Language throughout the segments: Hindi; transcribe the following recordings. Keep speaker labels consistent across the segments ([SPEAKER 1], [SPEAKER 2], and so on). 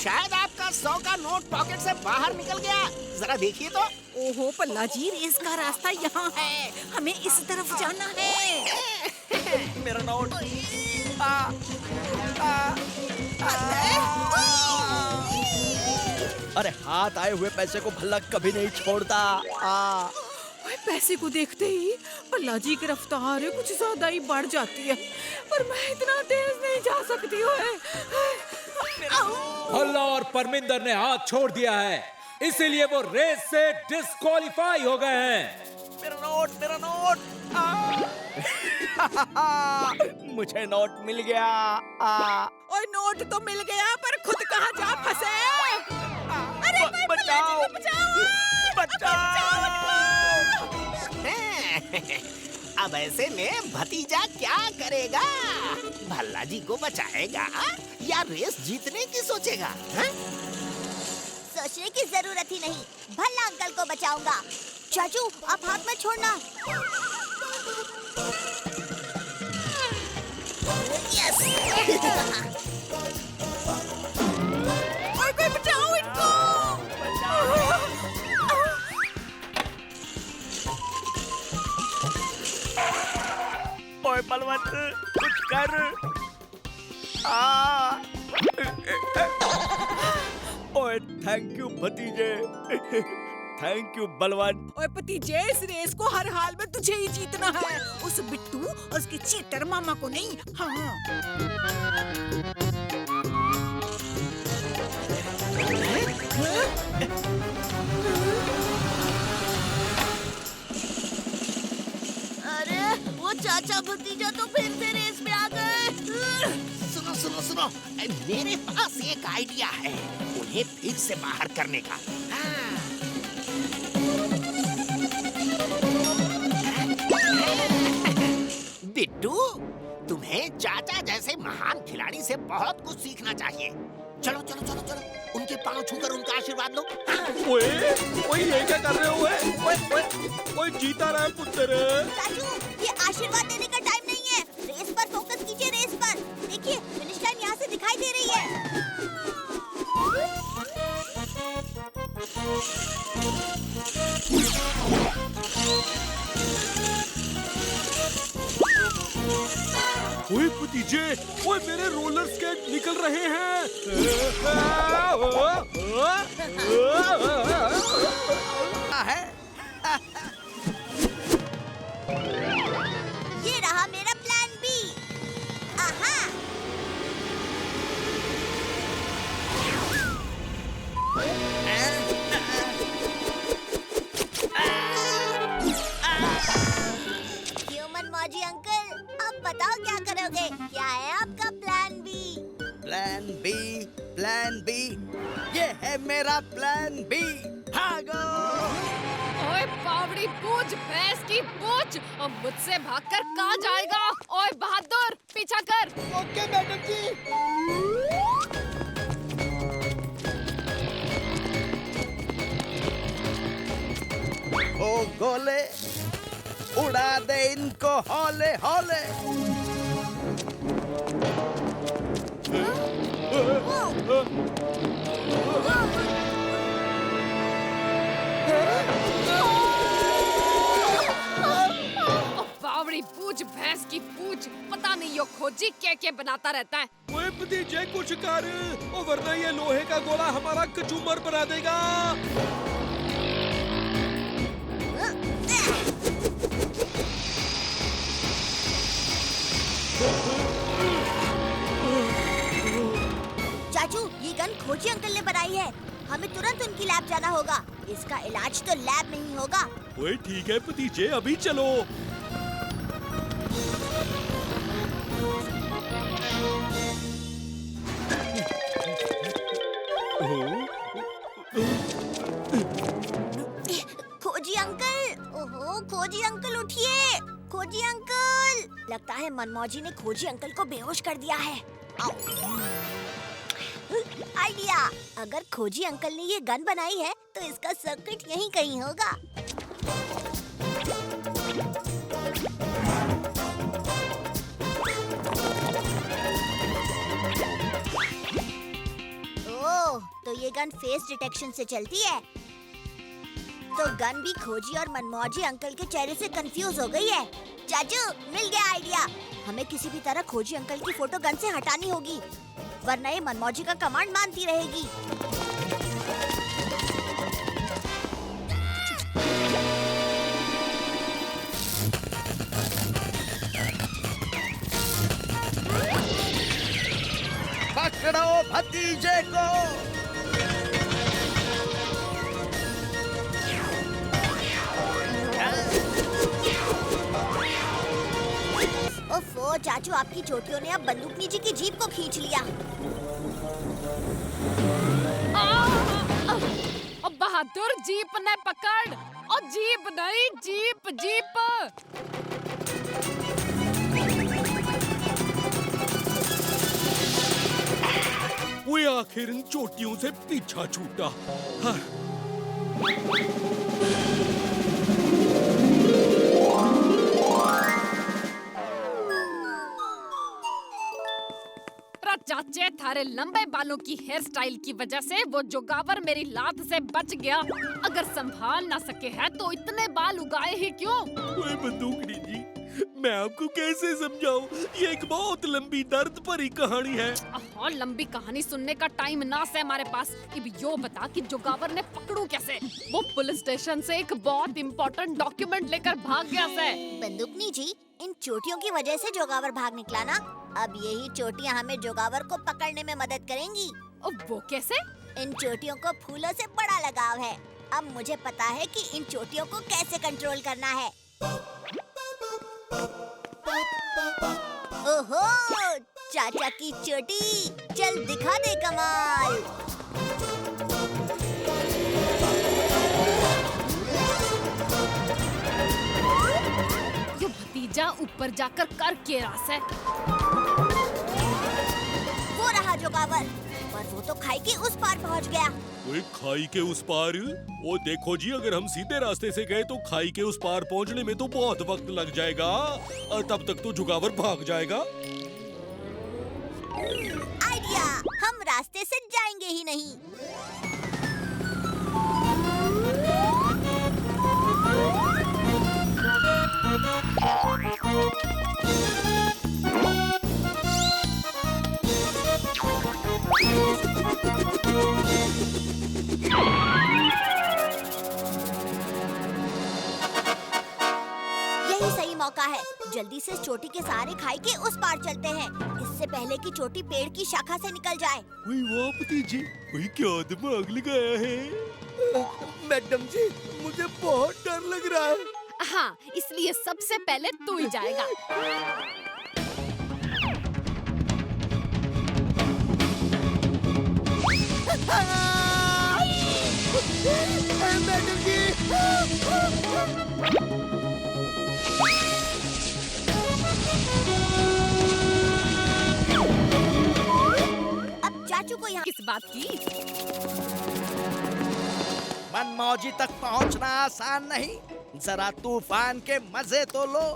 [SPEAKER 1] शायद आपका 100 का नोट पॉकेट से बाहर निकल गया। जरा देखिए तो।
[SPEAKER 2] ओहो पल्ला जी, रेस का रास्ता यहाँ है, हमें इस तरफ जाना है।
[SPEAKER 1] मेरा नोट। आ, आ,
[SPEAKER 3] अरे हाथ आए हुए पैसे को भल्ला कभी नहीं छोड़ता।
[SPEAKER 2] ओए, पैसे को देखते ही पल्ला जी की रफ्तार कुछ ज्यादा ही बढ़ जाती है, पर मैं इतना तेज नहीं जा सकती हूँ।
[SPEAKER 4] भल्ला और परमिंदर ने हाथ छोड़ दिया है, इसीलिए वो रेस से डिस्क्वालीफाई हो गए हैं।
[SPEAKER 1] मेरा नोट, मेरा नोट। मुझे नोट मिल गया।
[SPEAKER 2] ओए, नोट तो मिल गया, पर खुद कहाँ जा फंसे? अरे कोई पल्ला जी को बचाओ!
[SPEAKER 1] अब ऐसे में भतीजा क्या करेगा? भल्ला जी को बचाएगा या रेस जीतने की सोचेगा?
[SPEAKER 5] सोचने की जरूरत ही नहीं, भल्ला अंकल को बचाऊंगा। चाचू, आप हाथ मत छोड़ना। यस।
[SPEAKER 2] ओए, कोई बचाओ इनको!
[SPEAKER 1] ओए बलवंत, कुछ कर।
[SPEAKER 3] ओए थैंक यू भतीजे। थैंक यू बलवान।
[SPEAKER 2] ओए भतीजे, इस रेस को हर हाल में तुझे ही जीतना है, उस बिट्टू और उसके चीटर मामा को नहीं। हाँ।
[SPEAKER 5] अरे वो चाचा भतीजा तो फिर से रेस में आ गए।
[SPEAKER 1] सुनो सुनो सुनो, मेरे पास एक आइडिया है उन्हें फिर से बाहर करने का। बिट्टू, तुम्हें चाचा जैसे महान खिलाड़ी से बहुत कुछ सीखना चाहिए। चलो चलो चलो चलो, उनके पांव छूकर उनका आशीर्वाद लो।
[SPEAKER 3] ओए ओए ये क्या कर रहे हो? ओए ओए ओए जीता रहा है पुत्र।
[SPEAKER 5] चाचू, ये आशीर्वाद देने का टाइम नहीं है। रेस पर फोकस कीजिए, रेस पर। देखिए, फिनिश लाइन यहाँ से दिखाई दे रही है।
[SPEAKER 3] ओए भतीजे, ओए मेरे रोलर स्केट निकल रहे हैं।
[SPEAKER 5] ये रहा मेरा प्लान बी। आहा। ह्यूमन मौजी अंकल, अब बताओ क्या करोगे? क्या है आपका plan B?
[SPEAKER 3] Plan B, plan B, ये है मेरा प्लान बी। भागो!
[SPEAKER 6] ओए बावड़ी पूछ, भैंस की पूछ, अब मुझसे भागकर कहाँ जाएगा? ओए बहादुर, पीछा कर।
[SPEAKER 3] ओके मैडम जी। ओ गोले, उड़ा दे इनको हौले हौले।
[SPEAKER 6] बावड़ी पूछ, भैंस की पूछ, पता नहीं यो खोजी क्या बनाता रहता है।
[SPEAKER 3] ओए भतीजे कुछ कर, ओ वरना ये लोहे का गोला हमारा कचूमर बना देगा।
[SPEAKER 5] चाचू, ये गन खोजी अंकल ने बनाई है। हमें तुरंत उनकी लैब जाना होगा। इसका इलाज तो लैब में ही होगा।
[SPEAKER 3] ओए ठीक है भतीजे, अभी चलो।
[SPEAKER 5] खोजी अंकल, ओहो खोजी अंकल उठिए। खोजी अंकल, लगता है मनमौजी ने खोजी अंकल को बेहोश कर दिया है। आइडिया, अगर खोजी अंकल ने ये गन बनाई है तो इसका सर्किट यहीं कहीं होगा। ओह, तो ये गन फेस डिटेक्शन से चलती है। तो गन भी खोजी और मनमौजी अंकल के चेहरे से कंफ्यूज हो गई है। चाचू, मिल गया आइडिया। हमें किसी भी तरह खोजी अंकल की फोटो गन से हटानी होगी, वरना ये मनमौजी का कमांड मानती रहेगी।
[SPEAKER 3] पकड़ो भतीजे को।
[SPEAKER 5] ओफो, चाचू आपकी चोटियों ने अब बंदूकनी जी की जीप को खींच लिया।
[SPEAKER 6] अब बहादुर, जीप ने पकड़। और जीप नहीं, जीप जीप।
[SPEAKER 4] वो आखिर इन चोटियों से पीछा छूटा। हाँ।
[SPEAKER 6] चाचे, थारे लंबे बालों की हेयर स्टाइल की वजह से वो जोगावर मेरी लात से बच गया। अगर संभाल ना सके है तो इतने बाल उगाए ही क्यों?
[SPEAKER 4] ओए बंदूकनी जी, मैं आपको कैसे समझाऊं? ये एक बहुत लंबी दर्द भरी कहानी है।
[SPEAKER 6] और लंबी कहानी सुनने का टाइम ना से हमारे पास। अब यो बता कि जोगावर ने पकड़ू कैसे? वो पुलिस स्टेशन से एक बहुत इम्पोर्टेंट डॉक्यूमेंट लेकर भाग गया से।
[SPEAKER 5] बंदूकनी जी, इन चोटियों की वजह से जोगावर भाग निकला ना। अब यही चोटियां हमें जोगावर को पकड़ने में मदद करेंगी।
[SPEAKER 6] अब वो कैसे?
[SPEAKER 5] इन चोटियों को फूलों से बड़ा लगाव है। अब मुझे पता है कि इन चोटियों को कैसे कंट्रोल करना है। ओहो, चाचा की चोटी, चल दिखा दे कमाल।
[SPEAKER 6] ये भतीजा ऊपर जाकर कर के रास है।
[SPEAKER 5] वो रहा जोगावर, पर वो तो खाई के उस पार पहुंच गया।
[SPEAKER 4] ओए खाई के उस पार? ओ देखो जी, अगर हम सीधे रास्ते से गए तो खाई के उस पार पहुंचने में तो बहुत वक्त लग जाएगा और तब तक तो जुगावर भाग जाएगा।
[SPEAKER 5] आइडिया, हम रास्ते से जाएंगे ही नहीं। यही सही मौका है। जल्दी से चोटी के सहारे खाई के उस पार चलते हैं, इससे पहले कि चोटी पेड़ की शाखा से निकल जाए।
[SPEAKER 4] ओए वाह भतीजे, ओए क्या दिमाग लगाया है।
[SPEAKER 3] मैडम जी, मुझे बहुत डर लग रहा है।
[SPEAKER 6] हाँ, इसलिए सबसे पहले तू ही जाएगा।
[SPEAKER 3] मैडम जी।
[SPEAKER 5] अब चाचू को यहाँ
[SPEAKER 6] किस बात की?
[SPEAKER 3] मनमौजी तक पहुंचना आसान नहीं, जरा तूफान के मजे तो लो।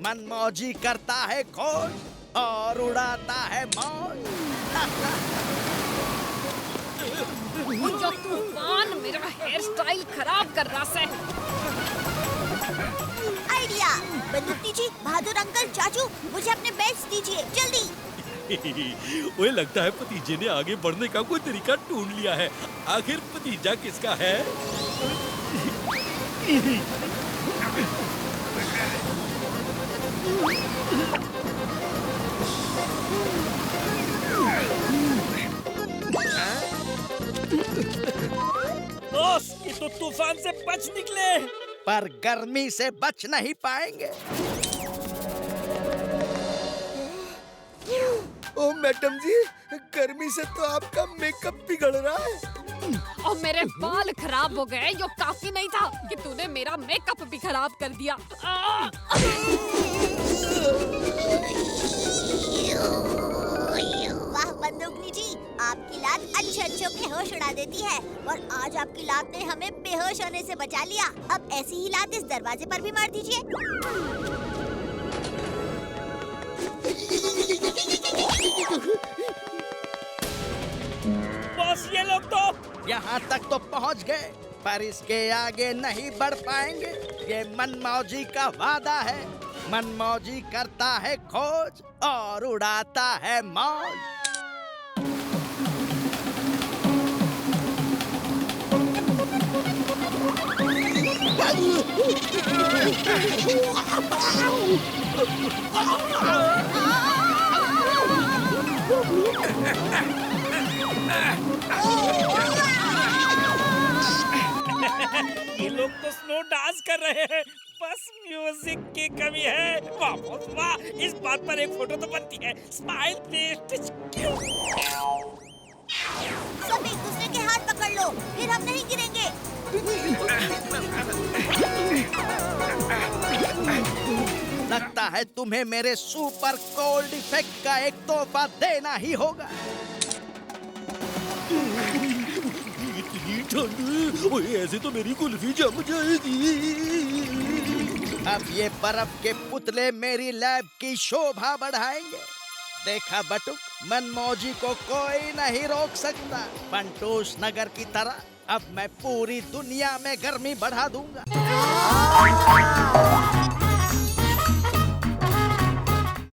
[SPEAKER 3] मनमौजी करता है खोज और उड़ाता है मौज।
[SPEAKER 6] जो तूफान मेरा हेयर स्टाइल खराब कर रहा है।
[SPEAKER 5] आइडिया, बंदूकनी जी, बहादुर अंकल, चाचू, मुझे अपने बेल्ट दीजिए जल्दी।
[SPEAKER 4] ओए लगता है भतीजे ने आगे बढ़ने का कोई तरीका ढूंढ लिया है। आखिर भतीजा किसका है?
[SPEAKER 7] बॉस, ये तो तूफान से बच निकले,
[SPEAKER 3] पर गर्मी से बच नहीं पाएंगे। ओ मैडम जी, गर्मी से तो आपका मेकअप बिगड़ रहा है।
[SPEAKER 6] और मेरे बाल खराब हो गए। यो काफी नहीं था कि तूने मेरा मेकअप भी खराब कर दिया।
[SPEAKER 5] वाह बंदूकनी जी, आपकी लात अच्छे के होश उड़ा देती है। और आज आपकी लात ने हमें बेहोश होने से बचा लिया। अब ऐसी ही लात इस दरवाजे पर भी मार दीजिए।
[SPEAKER 7] बॉस ये लोग तो
[SPEAKER 3] यहाँ तक तो पहुँच गए, पर इसके आगे नहीं बढ़ पाएंगे। ये मनमौजी का वादा है। मनमौजी करता है खोज और उड़ाता है मौज।
[SPEAKER 7] ये लोग तो स्नो डांस कर रहे हैं, बस म्यूजिक की कमी है। वाह बॉस वाह, इस बात पर एक फोटो तो बनती है। Smile please.
[SPEAKER 5] सब एक दूसरे के हाथ पकड़ लो, फिर हम नहीं गिरेंगे।
[SPEAKER 3] लगता है तुम्हें मेरे सुपर कोल्ड इफेक्ट का एक तोहफा देना ही होगा।
[SPEAKER 4] इतनी ठंड, ओए ऐसे तो मेरी कुल्फी जम जाएगी।
[SPEAKER 3] अब ये बर्फ के पुतले मेरी लैब की शोभा बढ़ाएंगे। देखा बटुक, मनमौजी को कोई नहीं रोक सकता। फंटूश नगर की तरह अब मैं पूरी दुनिया में गर्मी बढ़ा दूंगा।